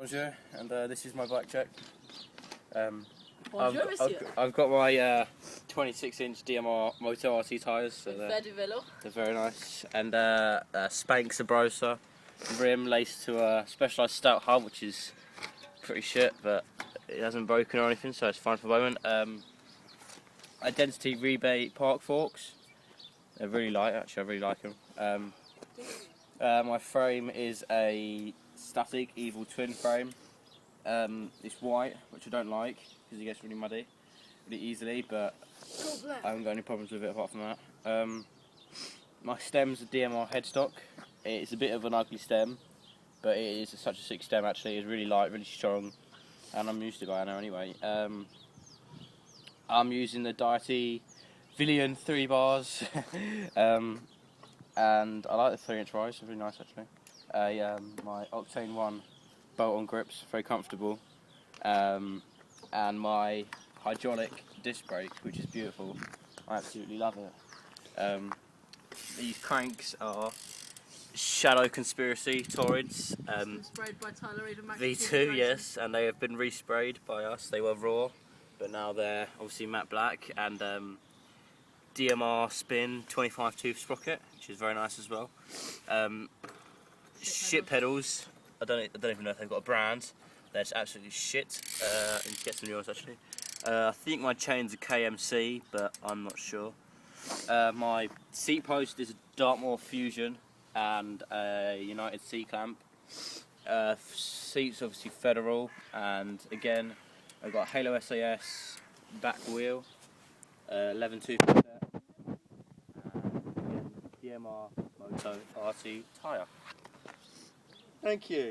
Bonjour, and this is my bike check. Bonjour, monsieur. I've got my 26-inch DMR Moto RT tyres, so they're very nice. And Spanx Sabrosa rim laced to a Specialized stout hub, which is pretty shit, but it hasn't broken or anything, so it's fine for the moment. Identity Rebate Park Forks. They're really light, actually. I really like them. My frame is a static Evil twin frame. It's white, which I don't like because it gets really muddy really easily, but I haven't got any problems with it apart from that. My stem's a DMR headstock. It's a bit of an ugly stem, but it is such a sick stem actually. It's really light, really strong, and I'm used to it by now anyway. I'm using the Diety Villian 3 bars, and I like the 3-inch rise, it's really nice actually. My Octane 1 bolt-on grips, very comfortable, and my hydraulic disc brake, which is beautiful. I absolutely love it. These cranks are Shadow Conspiracy Torrids, sprayed by Tyler Reid and Max V2, yes, and they have been resprayed by us. They were raw, but now they're obviously matte black, and DMR Spin 25 tooth sprocket, which is very nice as well. Shit pedals. I don't even know if they've got a brand. They're just absolutely shit. I need to get some yours actually. I think my chain's a KMC, but I'm not sure. My seat post is a Dartmoor Fusion and a United C-clamp. Seats obviously Federal, and again I've got Halo SAS back wheel, 11 tooth set, and again DMR Moto RT tyre. Thank you.